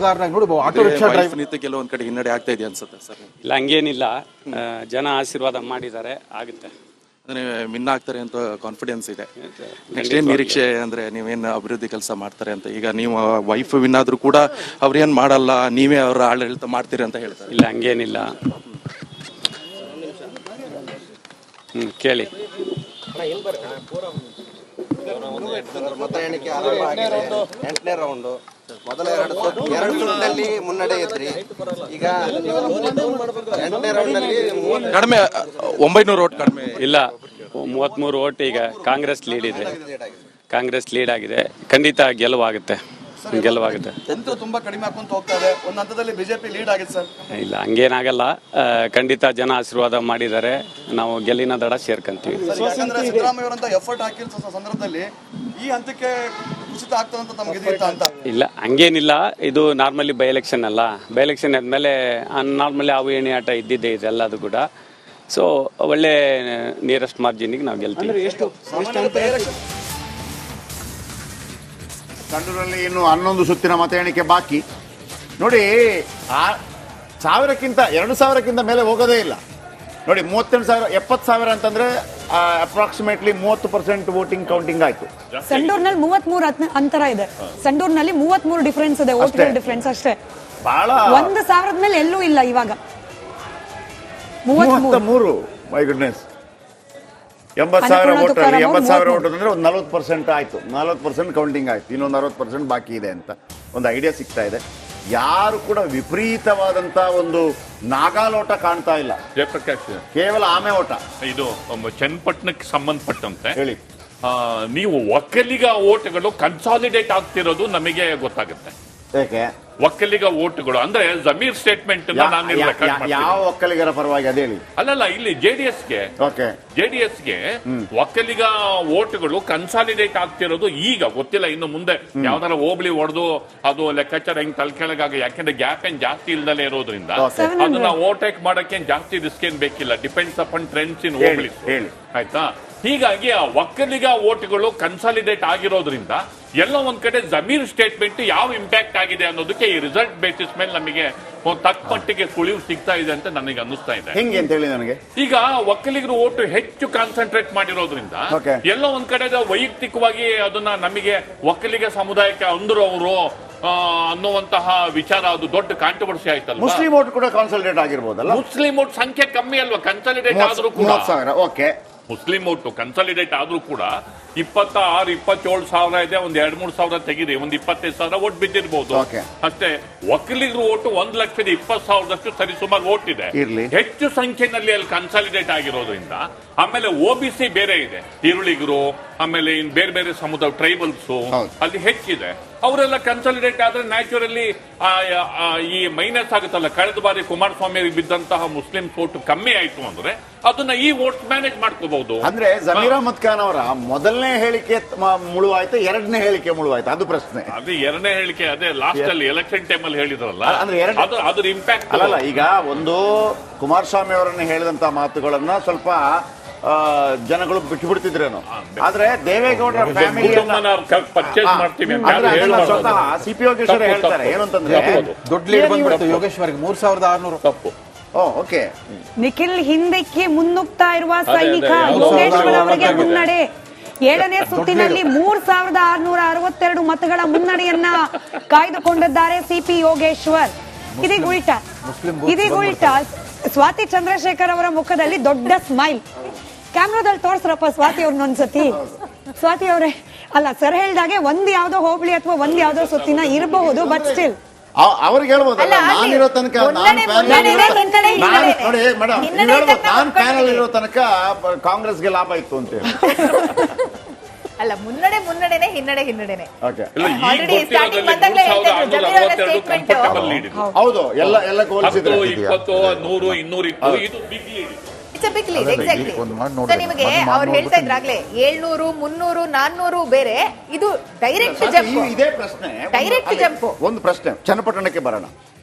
ಕಾರಣ ನೋಡಿ auto rickshaw driver ನೀತಿ ಕೆಲವೊಂದ್ ಕಡೆ ಹಿನ್ನಡೆ ಆಗ್ತಾ ಇದೆ ಅನ್ಸುತ್ತೆ ಸರ್. ಇಲ್ಲ ಹಂಗೇನಿಲ್ಲ, ಜನ ಆಶೀರ್ವಾದ ಮಾಡಿದ್ದಾರೆ, ಆಗುತ್ತೆ. ಅಂದ್ರೆ ವಿನ್ ಆಗ್ತಾರೆ ಅಂತ ಕಾನ್ಫಿಡೆನ್ಸ್ ಇದೆ. ನೆಕ್ಸ್ಟ್ ಏನ್ ನಿರೀಕ್ಷೆ ಅಂದ್ರೆ ನೀವೇನು ಅಭಿವೃದ್ಧಿ ಕೆಲಸ ಮಾಡ್ತಾರೆ ಅಂತ? ಈಗ ನೀವು ವೈಫ್ ವಿನ್ ಆದ್ರೂ ಕೂಡ ಅವ್ರೇನ್ ಮಾಡಲ್ಲ, ನೀವೇ ಅವ್ರ ಆಡಳಿತ ಮಾಡ್ತೀರಿ ಅಂತ ಹೇಳ್ತಾರೆ. ಇಲ್ಲ ಹಂಗೇನಿಲ್ಲ. ಕೇಳಿ. ಮತ ಎಣಿಕೆ ಆರಂಭ ಆಗಿದೆ. 8ನೇ ರೌಂಡ್ ಮೊದಲ ಎರಡು ಸುತ್ತಿನಲ್ಲಿ ಮುನ್ನಡೆ ಇದ್ರಿ. ಈಗ 8ನೇ ರೌಂಡ್ ನಲ್ಲಿ ಕಡಿಮೆ 900 ಓಟ್ ಕಡಿಮೆ ಇಲ್ಲ, 33 ಓಟ್ ಈಗ ಕಾಂಗ್ರೆಸ್ ಲೀಡ್ ಇದೆ. ಕಾಂಗ್ರೆಸ್ ಲೀಡ್ ಆಗಿದೆ. ಖಂಡಿತ ಗೆಲುವಾಗುತ್ತೆ. ತುಂಬಾ ಕಡಿಮೆ ಹಾಕೊಂತ ಹೋಗ್ತಾ ಇದೆ. ಒಂದು ಹಂತದಲ್ಲಿ ಬಿಜೆಪಿ ಲೀಡ್ ಆಗಿದೆ ಸರ್. ಇಲ್ಲ ಹಂಗೇನಾಗಲ್ಲ, ಖಂಡಿತ ಜನ ಆಶೀರ್ವಾದ ಮಾಡಿದ್ದಾರೆ. ನಾವು ಗೆಲ್ಲಿನ ದಡ ಸೇರ್ಕೊಂತೀವಿ. ಯಾಕಂದ್ರೆ ಸಿದ್ದರಾಮಯ್ಯ ಅವರಂತ ಎಫರ್ಟ್ ಹಾಕಿರೋ ಸಂದರ್ಭದಲ್ಲಿ ಈ ಹಂತಕ್ಕೆ ಕುಸಿತ ಆಗ್ತದೆ ಅಂತ ತಮ್ಗೆ ಇದಿತ್ತ ಅಂತ? ಇಲ್ಲ ಹಂಗೇನಿಲ್ಲ, ಇದು ನಾರ್ಮಲಿ ಬೈ ಎಲೆಕ್ಷನ್ ಅಲ್ಲ. ಬೈ ಎಲೆಕ್ಷನ್ ಆದ್ಮೇಲೆ ನಾರ್ಮಲಿ ಅವು ಎಣೆ ಆಟ ಇದ್ದಿದ್ದೇ ಇದೆ ಎಲ್ಲದು ಕೂಡ. ಸೊ ಒಳ್ಳೆ ನಿಯರೆಸ್ಟ್ ಮಾರ್ಜಿನ್ಗೆ ನಾವು ಗೆಲ್ತೀವಿ. ಸಂಡೂರಲ್ಲಿ ಇನ್ನು 11 ಸುತ್ತಿನ ಮತ ಎಣಿಕೆ ಬಾಕಿ. ನೋಡಿ, 2,000ಕ್ಕಿಂತ ಮೇಲೆ ಹೋಗೋದೇ ಇಲ್ಲ. ನೋಡಿ, 38,000 70,000 ಅಂತಂದ್ರೆ ಅಪ್ರಾಕ್ಸಿಮೇಟ್ಲಿ 30% ವೋಟಿಂಗ್ ಕೌಂಟಿಂಗ್ ಆಯ್ತು. ಸಂಡೂರ್ನಲ್ಲಿ 33 ಅಂತರ ಇದೆ. ಸಂಡೂರ್ನಲ್ಲಿ 33 ಡಿಫರೆನ್ಸ್ ಇದೆ, ವೋಟ್ಗಳ ಡಿಫರೆನ್ಸ್ ಅಷ್ಟೇ. ಬಹಳ 1,000 ಮೇಲೆ ಎಲ್ಲೂ ಇಲ್ಲ. ಇವಾಗ 33 ಮೈ ಗುಡ್ನೆಸ್. 80,000 ವೋಟ್ ಅಲ್ಲಿ 80,000 ವೋಟ್ ಅಂದ್ರೆ ಒಂದು 40% ಆಯ್ತು. 40% ಕೌಂಟಿಂಗ್ ಆಯ್ತು. ಇನ್ನೊಂದು 60% ಬಾಕಿ ಇದೆ ಅಂತ ಒಂದು ಐಡಿಯಾ ಸಿಗ್ತಾ ಇದೆ. ಯಾರು ಕೂಡ ವಿಪರೀತವಾದಂತ ಒಂದು ನಾಗಾಲೋಟ ಕಾಣ್ತಾ ಇಲ್ಲ. ಜಯಪ್ರಕಾಶ್, ಕೇವಲ ಆಮೆ ಓಟ. ಇದು ಚನ್ನಪಟ್ಟಣಕ್ಕೆ ಸಂಬಂಧಪಟ್ಟಂತೆ ಹೇಳಿ. ನೀವು ಒಕ್ಕಲಿಗ ಓಟ್ಗಳು ಕನ್ಸಾಲಿಡೇಟ್ ಆಗ್ತಿರೋದು ನಮಗೆ ಗೊತ್ತಾಗುತ್ತೆ. ಯಾಕೆ ಒಕ್ಕಲಿಗ ಓಟ್ಗಳು ಅಂದ್ರೆ ಜಮೀರ್ ಸ್ಟೇಟ್ಮೆಂಟ್ ಯಾವ ಒಕ್ಕಲಿಗರ ಪರವಾಗಿ ಅದೇ ಹೇಳಿ. ಅಲ್ಲಲ್ಲ, ಇಲ್ಲಿ ಜೆಡಿಎಸ್ಗೆ ಒಕ್ಕಲಿಗ ಓಟ್ಗಳು ಕನ್ಸಾಲಿಡೇಟ್ ಆಗ್ತಿರೋದು ಈಗ ಗೊತ್ತಿಲ್ಲ. ಇನ್ನು ಮುಂದೆ ಯಾವ್ದಾರ ಹೋಬಳಿ ಹೊಡೆದು ಅದು ಲೆಕ್ಕಾಚಾರ ಹೆಂಗ್ ತಲೆಕೆಳಗಾಗ, ಯಾಕೆಂದ್ರೆ ಗ್ಯಾಪ್ ಏನ್ ಜಾಸ್ತಿ ಇಲ್ದಲೇ ಇರೋದ್ರಿಂದ ಅದನ್ನ ಓವರ್ಟೇಕ್ ಮಾಡಕ್ಕೆ ಜಾಸ್ತಿ ರಿಸ್ಕ್ ಏನ್ ಬೇಕಿಲ್ಲ. ಡಿಪೆಂಡ್ಸ್ ಅಪಾನ್ ಟ್ರೆಂಡ್ಸ್ ಇನ್ ಹೋಬಳಿ. ಆಯ್ತಾ? ಹೀಗಾಗಿ ಆ ಒಕ್ಕಲಿಗ ಓಟ್ಗಳು ಕನ್ಸಾಲಿಡೇಟ್ ಆಗಿರೋದ್ರಿಂದ ಎಲ್ಲೋ ಒಂದ್ ಕಡೆ ಜಮೀರ್ ಸ್ಟೇಟ್ಮೆಂಟ್ ಯಾವ ಇಂಪ್ಯಾಕ್ಟ್ ಆಗಿದೆ ಅನ್ನೋದಕ್ಕೆ ಈ ರಿಸಲ್ಟ್ ಬೇಸಿಸ್ ಮೇಲೆ ನಮಗೆ ತಕ್ಕ ಮಟ್ಟಿಗೆ ಸುಳಿವು ಸಿಗ್ತಾ ಇದೆ ಅಂತ ನನಗೆ ಅನ್ನಿಸ್ತಾ ಇದೆ. ಹೆಂಗೆ ಅಂತ ಹೇಳಿ ನನಗೆ. ಈಗ ಒಕ್ಕಲಿಗರು ಓಟು ಹೆಚ್ಚು ಕಾನ್ಸಂಟ್ರೇಟ್ ಮಾಡಿರೋದ್ರಿಂದ ಎಲ್ಲೋ ಒಂದ್ ಕಡೆ ವೈಯಕ್ತಿಕವಾಗಿ ಅದನ್ನ ನಮಗೆ ಒಕ್ಕಲಿಗ ಸಮುದಾಯಕ್ಕೆ ಅಂದ್ರು ಅವರು ಅನ್ನುವಂತಹ ವಿಚಾರ ಅದು ದೊಡ್ಡ ಕಾಂಟ್ರವರ್ಸಿ ಆಯ್ತಲ್ಲ. ಮುಸ್ಲಿಂ ಓಟ್ ಕೂಡ ಕಾನ್ಸಲ್ಟೇಟ್ ಆಗಿರ್ಬೋದಲ್ಲ. ಮುಸ್ಲಿಂ ಓಟ್ ಸಂಖ್ಯೆ ಕಮ್ಮಿ ಅಲ್ವಾ? ಕನ್ಸಾಲಿಡೇಟ್ ಆದ್ರೂ ಕೂಡ ಮುಸ್ಲಿಂ ಓಟು ಕನ್ಸಾಲಿಡೇಟ್ ಆದ್ರೂ ಕೂಡ 26-27 ಇದೆ. ಒಂದ್ 2-3 ತೆಗಿದೆ, ಒಂದ್ 25,000 ಓಟ್ ಬಿದ್ದಿರಬಹುದು ಅಷ್ಟೇ. ಒಕ್ಕಲಿಗರು ಓಟು 1,20,000 ಸರಿಸುಮಾರು ಓಟ್ ಇದೆ. ಹೆಚ್ಚು ಸಂಖ್ಯೆನಲ್ಲಿ ಅಲ್ಲಿ ಕನ್ಸಾಲಿಡೇಟ್ ಆಗಿರೋದ್ರಿಂದ. ಆಮೇಲೆ OBC ಬೇರೆ ಇದೆ, ಈರುಳಿಗರು, ಆಮೇಲೆ ಇನ್ ಬೇರೆ ಬೇರೆ ಸಮುದಾಯ ಟ್ರೈಬಲ್ಸ್ ಅಲ್ಲಿ ಹೆಚ್ಚಿದೆ. ಅವರೆಲ್ಲ ಕನ್ಸಾಲಿಡೇಟ್ ಆದ್ರೆ ನ್ಯಾಚುರಲಿ ಈ ಮೈನಸ್ ಆಗುತ್ತಲ್ಲ. ಕಳೆದ ಬಾರಿ ಕುಮಾರಸ್ವಾಮಿ ಬಿದ್ದಂತಹ ಮುಸ್ಲಿಂ ಓಟ್ ಕಮ್ಮಿ ಆಯ್ತು ಅಂದ್ರೆ ಅದನ್ನ ಈ ವೋಟ್ ಮ್ಯಾನೇಜ್ ಮಾಡ್ಕೋಬಹುದು. ಅಂದ್ರೆ ಜಮೀರ್ ಅಹಮದ್ ಖಾನ್ ಅವರ ಮೊದಲನೇ ಹೇಳಿಕೆ ಮುಳುವಾಯ್ತು, ಎರಡನೇ ಹೇಳಿಕೆ ಮುಳುವಾಯ್ತು? ಅದು ಪ್ರಶ್ನೆ. ಅದೇ ಎರಡನೇ ಹೇಳಿಕೆ, ಅದೇ ಲಾಸ್ಟ್ ಅಲ್ಲಿ ಎಲೆಕ್ಷನ್ ಟೈಮ್ ಅಲ್ಲಿ ಹೇಳಿದ್ರಲ್ಲ, ಅಂದ್ರೆ ಅದ್ರ ಇಂಪ್ಯಾಕ್ಟ್ ಅಲ್ಲ. ಈಗ ಒಂದು ಕುಮಾರಸ್ವಾಮಿ ಅವರನ್ನ ಹೇಳಿದಂತ ಮಾತುಗಳನ್ನ ಸ್ವಲ್ಪ ಜನಗಳು ಬಿಟ್ಟು ಬಿಡ್ತಿದ್ರೇನು. ಆದ್ರೆ ದೇವೇಗೌಡರ ಪರ್ಚೇಸ್ ಮಾಡ್ತೀವಿ ಸ್ವತಃ CP ಯೋಗೇಶ್ವರ ಹೇಳ್ತಾರೆ ಏನು ಅಂತಂದ್ರೆ ದೊಡ್ಡ ಲೀಡ್ ಬಂದ್ಬಿಡ್ತು ಯೋಗೇಶ್ವರ್ಗೆ 3,600. ತಪ್ಪು. ಓಕೆ. ನಿಖಿಲ್ ಹಿಂದಕ್ಕೆ ಮುನ್ನುಗ್ತಾ ಇರುವ ಸೈನಿಕ ಯೋಗೇಶ್ವರ್ ಅವರಿಗೆ ಮುನ್ನಡೆ. 7ನೇ ಸುತ್ತಿನಲ್ಲಿ 3,662 ಮತಗಳ ಮುನ್ನಡೆಯನ್ನ ಕಾಯ್ದುಕೊಂಡಿದ್ದಾರೆ CP ಯೋಗೇಶ್ವರ್. ಇದೀಗ ಉಲ್ಟಾ ಸ್ವಾತಿ ಚಂದ್ರಶೇಖರ್ ಅವರ ಮುಖದಲ್ಲಿ ದೊಡ್ಡ ಸ್ಮೈಲ್. ಕ್ಯಾಮ್ರಾದಲ್ಲಿ ತೋರ್ಸ್ರಪ್ಪ ಸ್ವಾತಿ ಅವ್ರನ್ನೊಂದ್ಸತಿ. ಸ್ವಾತಿ ಅವರೇ, ಅಲ್ಲ ಸರ್ ಹೇಳ್ದಾಗೆ ಒಂದ್ ಯಾವ್ದೋ ಹೋಬಳಿ ಅಥವಾ ಒಂದ್ ಯಾವ್ದೋ ಸುತ್ತಿನ ಇರಬಹುದು, ಬಟ್ ಸ್ಟಿಲ್ ಅವ್ರಿಗೆ ಹೇಳ್ಬೋದಲ್ಲ. ನಾನಿರೋ ತನಕ ನೋಡಿ ಮೇಡಮ್, ನಾನ್ ಪ್ಯಾನಲ್ ಇರೋ ತನಕ ಕಾಂಗ್ರೆಸ್ಗೆ ಲಾಭ ಇತ್ತು ಅಂತ ಹೇಳಿ. ಅಲ್ಲ, ಮುನ್ನಡೆನೆ ಹಿನ್ನಡೆನೆ. ಹೌದು, ಎಲ್ಲ ಹೋಲಿಸಿದ್ರೆ 20, 100, 200 ಇತ್ತು. ಇದು big lead. It's a big lead. Exactly. ನಿಮಗೆ ಅವ್ರು ಹೇಳ್ತಾ ಇದ್ರಾಗ್ಲೇ 700, 300, 400 ಬೇರೆ. ಇದು ಡೈರೆಕ್ಟ್ ಜಂಪ್. ಇದೇ ಪ್ರಶ್ನೆ, ಡೈರೆಕ್ಟ್ ಜಂಪ್. ಒಂದು ಪ್ರಶ್ನೆ ಚನ್ನಪಟ್ಟಣಕ್ಕೆ ಬರೋಣ.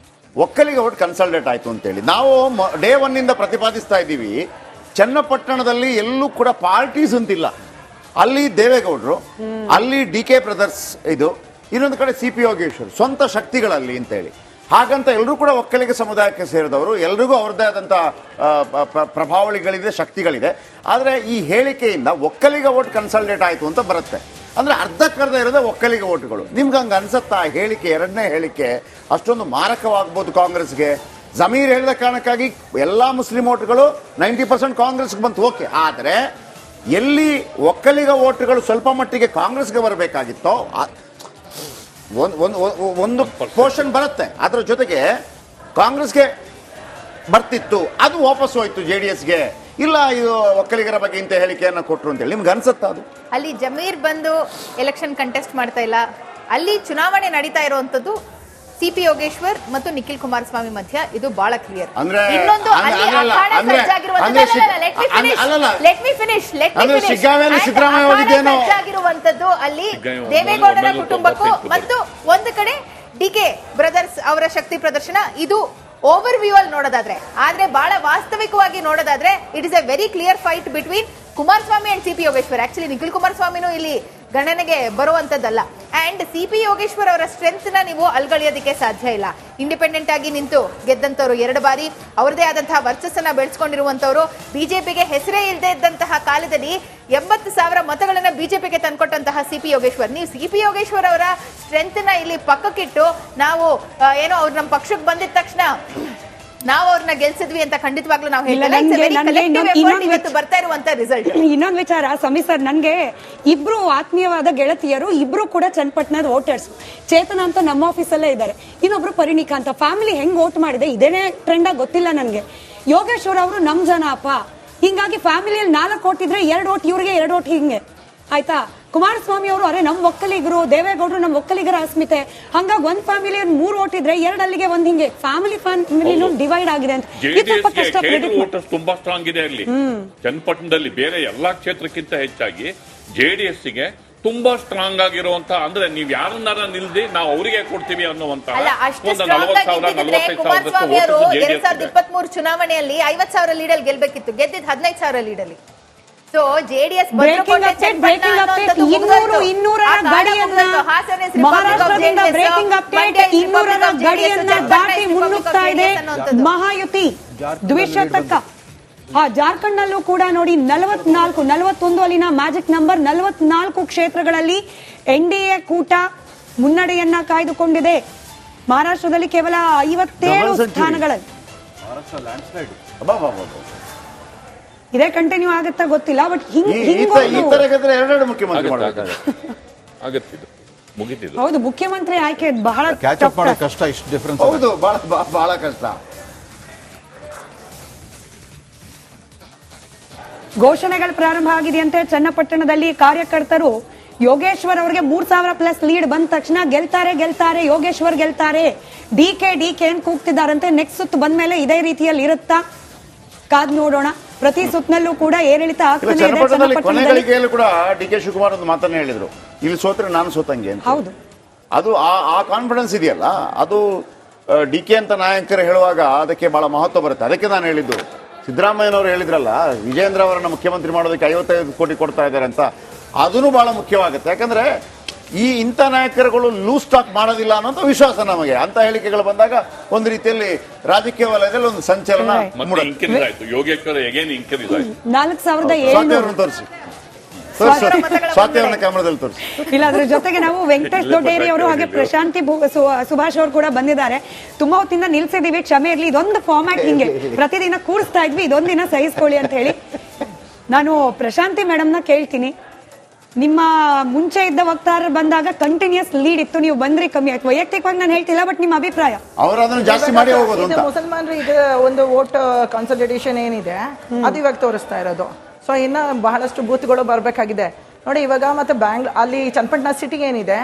ಒಕ್ಕಲಿಗ ಓಟ್ ಕನ್ಸಲ್ಟೇಟ್ ಆಯ್ತು ಅಂತೇಳಿ ನಾವು ಡೇ 1 ಇಂದ ಪ್ರತಿಪಾದಿಸ್ತಾ ಇದ್ದೀವಿ. ಚನ್ನಪಟ್ಟಣದಲ್ಲಿ ಎಲ್ಲೂ ಕೂಡ ಪಾರ್ಟೀಸ್ ಅಂತಿಲ್ಲ. ಅಲ್ಲಿ ದೇವೇಗೌಡರು, ಅಲ್ಲಿ DK ಬ್ರದರ್ಸ್, ಇದು ಇನ್ನೊಂದು ಕಡೆ ಸಿ ಪಿ ಯೋಗೇಶ್ವರ್ ಸ್ವಂತ ಶಕ್ತಿಗಳಲ್ಲಿ ಅಂತೇಳಿ. ಹಾಗಂತ ಎಲ್ಲರೂ ಕೂಡ ಒಕ್ಕಲಿಗ ಸಮುದಾಯಕ್ಕೆ ಸೇರಿದವರು, ಎಲ್ರಿಗೂ ಅವ್ರದ್ದೇ ಆದಂಥ ಪ್ರಭಾವಳಿಗಳಿದೆ, ಶಕ್ತಿಗಳಿದೆ. ಆದರೆ ಈ ಹೇಳಿಕೆಯಿಂದ ಒಕ್ಕಲಿಗ ಓಟ್ ಕನ್ಸಲ್ಟೇಟ್ ಆಯಿತು ಅಂತ ಬರುತ್ತೆ. ಅಂದರೆ ಅರ್ಧಕ್ಕರ್ಧ ಇರೋದೇ ಒಕ್ಕಲಿಗ ಓಟ್ಗಳು. ನಿಮ್ಗೆ ಹಂಗೆ ಅನ್ಸುತ್ತಾ ಹೇಳಿಕೆ, ಎರಡನೇ ಹೇಳಿಕೆ ಅಷ್ಟೊಂದು ಮಾರಕವಾಗ್ಬೋದು ಕಾಂಗ್ರೆಸ್ಗೆ? ಜಮೀರ್ ಹೇಳಿದ ಕಾರಣಕ್ಕಾಗಿ ಎಲ್ಲ ಮುಸ್ಲಿಂ ಓಟ್ಗಳು 90% ಕಾಂಗ್ರೆಸ್ಗೆ ಬಂತು, ಓಕೆ. ಆದರೆ ಎಲ್ಲಿ ಒಕ್ಕಲಿಗ ಓಟ್ಗಳು ಸ್ವಲ್ಪ ಮಟ್ಟಿಗೆ ಕಾಂಗ್ರೆಸ್ಗೆ ಬರಬೇಕಾಗಿತ್ತೋ ಒಂದು ಪೋರ್ಷನ್ ಬರುತ್ತೆ, ಅದರ ಜೊತೆಗೆ ಕಾಂಗ್ರೆಸ್ಗೆ ಬರ್ತಿತ್ತು, ಅದು ವಾಪಸ್ ಹೋಯ್ತು JDSಗೆ. ಇಲ್ಲ, ಇದು ಒಕ್ಕಲಿಗರ ಬಗ್ಗೆ ಇಂಥ ಹೇಳಿಕೆಯನ್ನು ಕೊಟ್ಟರು ಅಂತೇಳಿ ನಿಮ್ಗೆ ಅನ್ಸುತ್ತಾ? ಅದು ಅಲ್ಲಿ ಜಮೀರ್ ಬಂದು ಎಲೆಕ್ಷನ್ ಕಂಟೆಸ್ಟ್ ಮಾಡ್ತಾ ಇಲ್ಲ, ಅಲ್ಲಿ ಚುನಾವಣೆ ನಡೀತಾ ಇರುವಂತದ್ದು CP ಯೋಗೇಶ್ವರ್ ಮತ್ತು ನಿಖಿಲ್ ಕುಮಾರಸ್ವಾಮಿ ಮಧ್ಯ. ಇದು ಬಹಳ ಕ್ಲಿಯರ್. ಇನ್ನೊಂದು ಆಗಿರುವಂತದ್ದು ಅಲ್ಲಿ ದೇವೇಗೌಡರ ಕುಟುಂಬಕ್ಕೂ ಮತ್ತು ಒಂದು ಕಡೆ DK ಬ್ರದರ್ಸ್ ಅವರ ಶಕ್ತಿ ಪ್ರದರ್ಶನ. ಇದು ಓವರ್ ವ್ಯೂ ಅಲ್ಲಿ ನೋಡೋದಾದ್ರೆ, ಆದ್ರೆ ಬಹಳ ವಾಸ್ತವಿಕವಾಗಿ ನೋಡೋದಾದ್ರೆ it is a very clear fight between Kumaraswamy and CP Yogeshwar. Actually Nikhil ಕುಮಾರಸ್ವಾಮಿನೂ ಇಲ್ಲಿ ಗಣನೆಗೆ ಬರುವಂತದ್ದಲ್ಲ. ಅಂಡ್ CP ಯೋಗೇಶ್ವರ್ ಅವರ ಸ್ಟ್ರೆಂತ್ ನ ನೀವು ಅಲ್ಗಳಿಯೋದಕ್ಕೆ ಸಾಧ್ಯ ಇಲ್ಲ. ಇಂಡಿಪೆಂಡೆಂಟ್ ಆಗಿ ನಿಂತು ಗೆದ್ದಂತವ್ರು 2 ಬಾರಿ, ಅವರದೇ ಆದಂತಹ ವರ್ಚಸ್ಸನ್ನ ಬೆಳೆಸ್ಕೊಂಡಿರುವಂತವ್ರು, ಬಿಜೆಪಿಗೆ ಹೆಸರೇ ಇಲ್ಲದೆ ಇದ್ದಂತಹ ಕಾಲದಲ್ಲಿ 80,000 ಮತಗಳನ್ನ ಬಿಜೆಪಿಗೆ ತಂದ್ಕೊಟ್ಟಂತಹ CP ಯೋಗೇಶ್ವರ್. ನೀವು CP ಯೋಗೇಶ್ವರ್ ಅವರ ಸ್ಟ್ರೆಂತ್ ನ ಇಲ್ಲಿ ಪಕ್ಕಕ್ಕಿಟ್ಟು ನಾವು ಏನೋ ಅವ್ರು ನಮ್ಮ ಪಕ್ಷಕ್ಕೆ ಬಂದಿದ ತಕ್ಷಣ ನಾವು ಅವ್ರನ್ನ ಗೆಲ್ಸಿದ್ವಿ ಅಂತ ಖಂಡಿತವಾಗ್ಲೂ ನಾವು ಬರ್ತಾ ಇರುವಂತ ರಿಸಲ್ಟ್. ಇನ್ನೊಂದು ವಿಚಾರ ಸಮೀರ್ ಸರ್, ನನ್ಗೆ ಇಬ್ರು ಆತ್ಮೀಯವಾದ ಗೆಳತಿಯರು, ಇಬ್ರು ಕೂಡ ಚನ್ನಪಟ್ಟಣದ ವೋಟರ್ಸ್. ಚೇತನ ಅಂತ ನಮ್ಮ ಆಫೀಸಲ್ಲೇ ಇದ್ದಾರೆ, ಇನ್ನೊಬ್ರು ಪರಿಣಿಕಾ ಅಂತ. ಫ್ಯಾಮಿಲಿ ಹೆಂಗ್ ವೋಟ್ ಮಾಡಿದೆ ಇದೇನೇ ಟ್ರೆಂಡ್ ಆಗಿ ಗೊತ್ತಿಲ್ಲ ನನ್ಗೆ. ಯೋಗೇಶ್ವರ್ ಅವರು ನಮ್ ಜನ ಅಪ್ಪ, ಹಿಂಗಾಗಿ ಫ್ಯಾಮಿಲಿಯಲ್ಲಿ 4 ಓಟಿದ್ರೆ 2 ಓಟ್ ಇವ್ರಿಗೆ, 2 ಓಟ್ ಹಿಂಗೆ ಆಯ್ತಾ. ಕುಮಾರಸ್ವಾಮಿ ಅವರು ಅರೆ ನಮ್ ಒಕ್ಕಲಿಗರು, ದೇವೇಗೌಡರು ನಮ್ ಒಕ್ಕಲಿಗರ ಅಸ್ಮಿತೆ, ಹಂಗಾಗಿ ಒಂದ್ ಫ್ಯಾಮಿಲಿ 3 ಓಟ್ ಇದ್ರೆ 2 ಅಲ್ಲಿಗೆ ಒಂದ್ ಹಿಂಗೆ ಫ್ಯಾಮಿಲಿ ಡಿವೈಡ್ ಆಗಿದೆ ಅಂತ. ತುಂಬಾ ಸ್ಟ್ರಾಂಗ್ ಇದೆ ಅಲ್ಲಿ ಚನ್ನಪಟ್ಟಣದಲ್ಲಿ. ಬೇರೆ ಎಲ್ಲಾ ಕ್ಷೇತ್ರಕ್ಕಿಂತ ಹೆಚ್ಚಾಗಿ JDSಗೆ ತುಂಬಾ ಸ್ಟ್ರಾಂಗ್ ಆಗಿರುವಂತ, ಅಂದ್ರೆ ನೀವ್ ಯಾರನ್ನಾರ ನಿಲ್ದಿ ನಾವು ಅವರಿಗೆ ಕೊಡ್ತೀವಿ ಅನ್ನುವಂತ 2023 ಚುನಾವಣೆಯಲ್ಲಿ 50,000 ಲೀಡಲ್ಲಿ ಗೆಲ್ಬೇಕಿತ್ತು, ಗೆದ್ದಿದ್ 15,000 ಲೀಡಲ್ಲಿ. ಸೊ JDS ಮಹಾಯುತಿ ದ್ವಿಶತಕ. ಜಾರ್ಖಂಡ್ ನಲ್ಲೂ ಕೂಡ ನೋಡಿ 41 ಅಲ್ಲಿನ ಮ್ಯಾಜಿಕ್ ನಂಬರ್ 44 ಕ್ಷೇತ್ರಗಳಲ್ಲಿ NDA ಕೂಟ ಮುನ್ನಡೆಯನ್ನ ಕಾಯ್ದುಕೊಂಡಿದೆ. ಮಹಾರಾಷ್ಟ್ರದಲ್ಲಿ ಕೇವಲ 57 ಸ್ಥಾನಗಳಲ್ಲಿ. ಇದೇ ಕಂಟಿನ್ಯೂ ಆಗುತ್ತಾ ಗೊತ್ತಿಲ್ಲ, ಬಟ್ ಹೌದು, ಮುಖ್ಯಮಂತ್ರಿ ಆಯ್ಕೆ ಬಹಳ ಕಷ್ಟ. ಇಷ್ಟು ಡಿಫರೆನ್ಸ್ ಹೌದು, ಬಹಳ ಕಷ್ಟ. ಘೋಷಣೆಗಳು ಪ್ರಾರಂಭ ಆಗಿದೆಯಂತೆ ಚನ್ನಪಟ್ಟಣದಲ್ಲಿ. ಕಾರ್ಯಕರ್ತರು ಯೋಗೇಶ್ವರ್ ಅವರಿಗೆ 3,000+ ಲೀಡ್ ಬಂದ ತಕ್ಷಣ ಗೆಲ್ತಾರೆ ಯೋಗೇಶ್ವರ್ ಗೆಲ್ತಾರೆ, DK ಅಂತ ಕೂಗ್ತಿದ್ದಾರಂತೆ. ನೆಕ್ಸ್ಟ್ ಸುತ್ತು ಬಂದ್ಮೇಲೆ ಇದೇ ರೀತಿಯಲ್ಲಿ ಇರುತ್ತಾ ಕಾದ್ ನೋಡೋಣ. ಪ್ರತಿ ಸುತ್ತನಲ್ಲೂ ಕೂಡ ಏರಿಳಿತ ಆಗ್ತಾನೆ ಇದೆ. ಕೊನೆಗಳಿಗೆಯಲ್ಲೂ ಕೂಡ DK ಶಿವಕುಮಾರ್ ಒಂದು ಮಾತನ್ನ ಹೇಳಿದ್ರು, ಇಲ್ಲಿ ಸೋತ್ರೆ ನಾನು ಸೋತಂಗೆ ಅಂತ. ಹೌದು, ಅದು ಆ ಕಾನ್ಫಿಡೆನ್ಸ್ ಇದೆಯಲ್ಲ, ಅದು DK ಅಂತ ನಾಯಕರು ಹೇಳುವಾಗ ಅದಕ್ಕೆ ಬಹಳ ಮಹತ್ವ ಬರುತ್ತೆ. ಅದಕ್ಕೆ ನಾನು ಹೇಳಿದ್ದು, ಸಿದ್ದರಾಮಯ್ಯನವರು ಹೇಳಿದ್ರಲ್ಲ ವಿಜೇಂದ್ರ ಅವರನ್ನ ಮುಖ್ಯಮಂತ್ರಿ ಮಾಡೋದಕ್ಕೆ 55 ಕೋಟಿ ಕೊಡ್ತಾ ಇದ್ದಾರೆ ಅಂತ, ಅದೂ ಬಹಳ ಮುಖ್ಯವಾಗುತ್ತೆ. ಯಾಕಂದ್ರೆ ಇಂಥ ನಾಯಕರುಗಳು ಲೂಸ್ ಟಾಕ್ ಮಾಡೋದಿಲ್ಲ ಅನ್ನೋಂಥ ವಿಶ್ವಾಸ ನಮಗೆ. ಅಂತ ಹೇಳಿಕೆಗಳು ಬಂದಾಗ ಒಂದು ರೀತಿಯಲ್ಲಿ ರಾಜಕೀಯ ವಲಯದಲ್ಲಿ ಒಂದು ಸಂಚಲನ ತೋರಿಸಿ ಸ್ವಾತಿಯವ್ರನ್ನ ಕ್ಯಾಮರಾದಲ್ಲಿ ತೋರಿಸಿ. ಇಲ್ಲ, ಅದ್ರ ಜೊತೆಗೆ ನಾವು ವೆಂಕಟೇಶ್ ದೊಡ್ಡೇರಿ ಅವರು ಹಾಗೆ ಪ್ರಶಾಂತಿ ಸುಭಾಷ್ ಅವರು ಕೂಡ ಬಂದಿದ್ದಾರೆ. ತುಂಬಾ ಹೊತ್ತಿಂದ ನಿಲ್ಸಿದೀವಿ, ಕ್ಷಮೆ ಇರ್ಲಿ. ಇದೊಂದು ಫಾರ್ಮ್ಯಾಟ್ ಹಿಂಗೆ ಪ್ರತಿದಿನ ಕೂರಿಸ್ತಾ ಇದ್ವಿ, ಇದೊಂದಿನ ಸಹಿಸ್ಕೊಳ್ಳಿ ಅಂತ ಹೇಳಿ. ನಾನು ಪ್ರಶಾಂತಿ ಮೇಡಮ್ನ ಕೇಳ್ತೀನಿ, ನಿಮ್ಮ ಮುಂಚೆ ಇದ್ದ ವಕ್ತಾರರು ಬಂದಾಗ ಕಂಟಿನ್ಯೂಸ್ ಲೀಡ್ ಇತ್ತು, ನೀವು ಬಂದ್ರಿ ಕಮ್ಮಿ ಆಯ್ತು. ವೈಯಕ್ತಿಕವಾಗಿ ನಾನು ಹೇಳ್ತಿಲ್ಲ, ಬಟ್ ನಿಮ್ಮ ಅಭಿಪ್ರಾಯ? ಜಾಸ್ತಿ ಮಾಡಿ ಹೋಗೋದು ಮುಸಲ್ಮಾನರು ಇದು ಒಂದು ವೋಟ್ ಕಾನ್ಸಲ್ಟೇಷನ್ ಏನಿದೆ ಅದು ಇವಾಗ ತೋರಿಸ್ತಾ ಇರೋದು. ಸೊ ಇನ್ನ ಬಹಳಷ್ಟು ಬೂತ್ಗಳು ಬರಬೇಕಾಗಿದೆ ನೋಡಿ ಇವಾಗ. ಮತ್ತೆ ಅಲ್ಲಿ ಚನ್ನಪಟ್ಟಣ ಸಿಟಿ ಏನಿದೆ